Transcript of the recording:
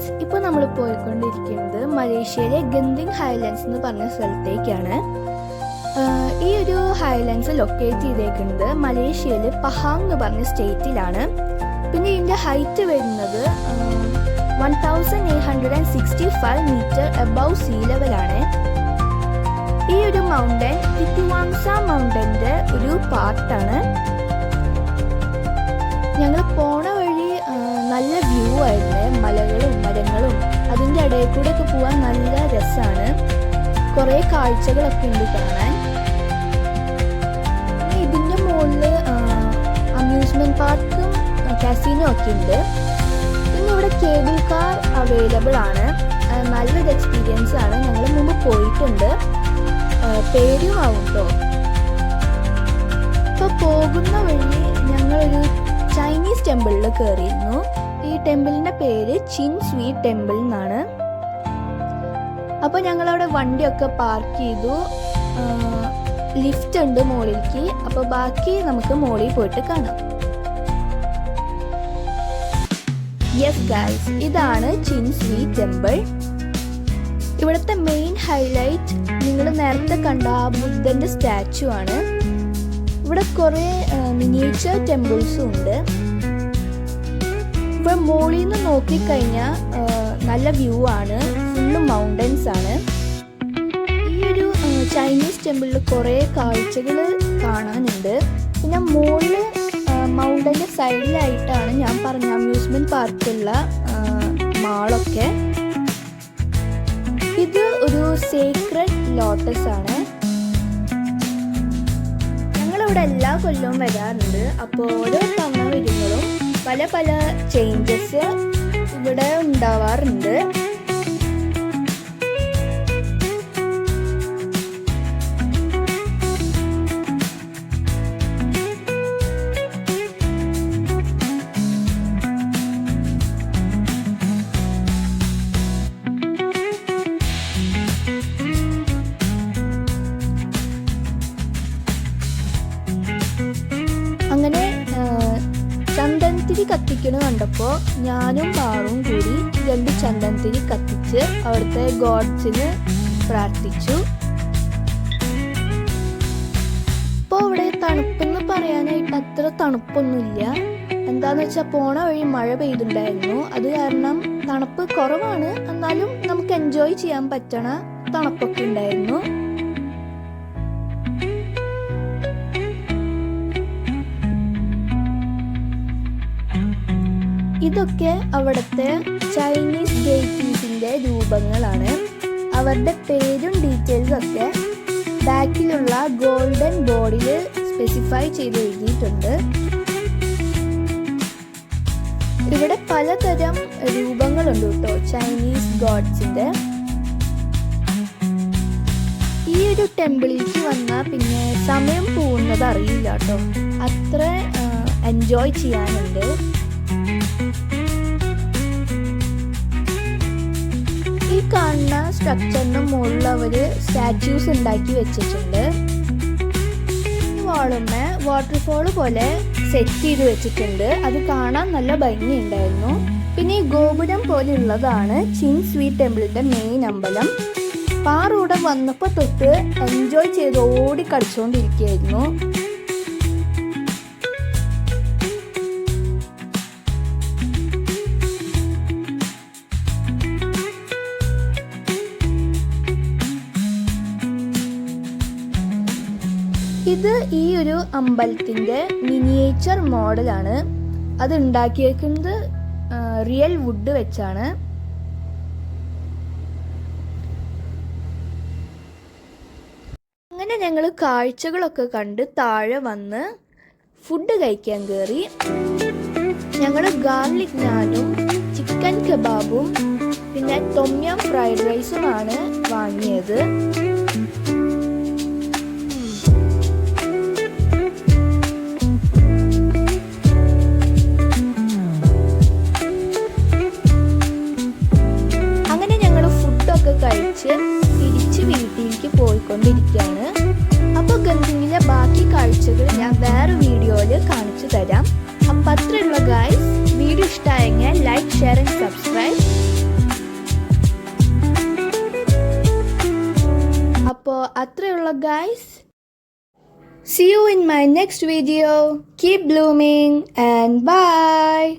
Guys, ഇപ്പോൾ നമ്മൾ പോയിക്കൊണ്ടിരിക്കുന്നത് മലേഷ്യയിലെ ഗന്തിങ് ഹൈലൻഡ്സ് എന്ന് പറഞ്ഞ സ്ഥലത്തേക്കാണ്. ഈ ഒരു ഹൈലൻഡ്സ് ലൊക്കേറ്റ് ചെയ്തേക്കുന്നത് മലേഷ്യയിൽ പഹാങ് എന്ന് പറഞ്ഞ സ്റ്റേറ്റിലാണ്. പിന്നെ ഇതിൻ്റെ ഹൈറ്റ് വരുന്നത് 1865 മീറ്റർ എബവ് സീ ലെവലാണ്. ഈ ഒരു മൗണ്ടൻ തിത്തിവാങ്സ മൗണ്ടൻ്റെ ഒരു പാർട്ടാണ്. ഞങ്ങൾ പോണ വഴി നല്ല വ്യൂ ആയിരുന്നു. മലകളും മരങ്ങളും അതിൻ്റെ ഇടയിൽ കൂടെ ഒക്കെ പോകാൻ നല്ല രസമാണ്. കുറേ കാഴ്ചകളൊക്കെ ഉണ്ട് കാണാൻ. ഇതിൻ്റെ മുകളിൽ അമ്യൂസ്മെൻറ്റ് പാർക്കും കാസിനോ ഒക്കെ ഉണ്ട്. പിന്നെ ഇവിടെ കേബിൾ കാർ അവൈലബിൾ ആണ്. നല്ലൊരു എക്സ്പീരിയൻസ് ആണ്. ഞങ്ങൾ മുമ്പ് പോയിട്ടുണ്ട്. പേടിയുമാവും കേട്ടോ. ഇപ്പോൾ പോകുന്ന വഴി ഞങ്ങളൊരു ചൈനീസ് ടെമ്പിളിൽ കയറിയിരുന്നു. ഈ ടെമ്പിളിൻ്റെ പേര് ചിൻ സ്വീ ടെമ്പിൾ എന്നാണ്. അപ്പോൾ ഞങ്ങളവിടെ വണ്ടിയൊക്കെ പാർക്ക് ചെയ്തു. ലിഫ്റ്റ് ഉണ്ട് മുകളിലേക്ക്. അപ്പോൾ ബാക്കി നമുക്ക് മുകളിൽ പോയിട്ട് കാണാം. യെസ് ഗൈസ്, ഇതാണ് ചിൻ സ്വീ ടെമ്പിൾ. ഇവിടുത്തെ മെയിൻ ഹൈലൈറ്റ് നിങ്ങൾ നേരത്തെ കണ്ട ബുദ്ധൻ്റെ സ്റ്റാച്ചു ആണ്. ഇവിടെ കുറേ മിനിയേച്ചർ ടെമ്പിൾസും ഉണ്ട്. ഇവിടെ മുകളിൽ നിന്ന് നോക്കിക്കഴിഞ്ഞാൽ നല്ല വ്യൂ ആണ്. ഫുള്ള് മൗണ്ടൻസ് ആണ്. ഈ ഒരു ചൈനീസ് ടെമ്പിളിൽ കുറേ കാഴ്ചകൾ കാണാനുണ്ട്. പിന്നെ മുകളിൽ മൗണ്ടൻ്റെ സൈഡിലായിട്ടാണ് ഞാൻ പറഞ്ഞ അമ്യൂസ്മെൻറ്റ് പാർക്കുള്ള മാളൊക്കെ. ഇത് ഒരു സേക്രഡ് ലോട്ടസ് ആണ്. ഞങ്ങളിവിടെ എല്ലാ കൊല്ലവും വരാറുണ്ട്. അപ്പോൾ ഓരോ തവണ വരുമ്പോഴും പല പല ചേഞ്ചസ് ഇവിടെ ഉണ്ടാവാറുണ്ട്. അങ്ങനെ ചന്ദനത്തിരി കത്തിക്കണ കണ്ടപ്പോൾ ഞാനും പാറും കൂടി 2 ചന്ദനത്തിരി കത്തിച്ച് അവിടുത്തെ ഗോഡ്സിന് പ്രാർത്ഥിച്ചു. ഇപ്പോൾ ഇവിടെ തണുപ്പെന്ന് പറയാനായിട്ട് അത്ര തണുപ്പൊന്നുമില്ല. എന്താന്ന് വെച്ചാൽ പോണ വഴി മഴ പെയ്തിട്ടുണ്ടായിരുന്നു. അത് കാരണം തണുപ്പ് കുറവാണ്. എന്നാലും നമുക്ക് എൻജോയ് ചെയ്യാൻ പറ്റണ തണുപ്പൊക്കെ ഉണ്ടായിരുന്നു. ഇതൊക്കെ അവിടുത്തെ ചൈനീസ് ഡെയ്റ്റീസിൻ്റെ രൂപങ്ങളാണ്. അവരുടെ പേരും ഡീറ്റെയിൽസും ഒക്കെ ബാക്കിലുള്ള ഗോൾഡൻ ബോർഡിൽ സ്പെസിഫൈ ചെയ്ത് എഴുതിയിട്ടുണ്ട്. ഇവിടെ പലതരം രൂപങ്ങളുണ്ട് കേട്ടോ ചൈനീസ് ഗോഡ്സിൻ്റെ. ഈ ഒരു ടെമ്പിളിലേക്ക് വന്നാൽ പിന്നെ സമയം പോകുന്നത് അറിയില്ല കേട്ടോ. അത്ര എൻജോയ് ചെയ്യാനുണ്ട്. ഈ കാണുന്ന സ്ട്രക്ചറിന് മുകളിൽ അവർ സ്റ്റാച്യൂസ് ഉണ്ടാക്കി വെച്ചിട്ടുണ്ട്. വാളുമ്മേ വാട്ടർഫോൾ പോലെ സെറ്റ് ചെയ്ത് വെച്ചിട്ടുണ്ട്. അത് കാണാൻ നല്ല ഭംഗിയുണ്ടായിരുന്നു. പിന്നെ ഈ ഗോപുരം പോലെ ഉള്ളതാണ് ചിൻ സ്വീ ടെമ്പിളിൻ്റെ മെയിൻ അമ്പലം. പാറൂടെ വന്നപ്പോൾ തൊട്ട് എൻജോയ് ചെയ്ത് ഓടി കളിച്ചുകൊണ്ടിരിക്കുകയായിരുന്നു. ഇത് ഈ ഒരു അമ്പലത്തിൻ്റെ മിനിയേച്ചർ മോഡലാണ്. അത് ഉണ്ടാക്കിയേക്കുന്നത് റിയൽ വുഡ് വെച്ചാണ്. അങ്ങനെ ഞങ്ങൾ കാഴ്ചകളൊക്കെ കണ്ട് താഴെ വന്ന് ഫുഡ് കഴിക്കാൻ കയറി. ഞങ്ങൾ ഗാർലിക് നാനും ചിക്കൻ കബാബും പിന്നെ ടൊമ്യം ഫ്രൈഡ് റൈസുമാണ് വാങ്ങിയത്. കഴിച്ച് തിരിച്ച് വീട്ടിലേക്ക് പോയിക്കൊണ്ടിരിക്കുകയാണ്. അപ്പോൾ ഗന്തിങ്ങിലെ ബാക്കി കാഴ്ചകൾ ഞാൻ വേറെ വീഡിയോയിൽ കാണിച്ചു തരാം. അപ്പം അത്രയുള്ള ഗൈസ്, വീഡിയോ ഇഷ്ടമായെങ്കിൽ ലൈക്ക്, ഷെയർ ആൻഡ് സബ്സ്ക്രൈബ്. അപ്പോൾ അത്രയുള്ള guys. See you in my next video. Keep blooming and bye.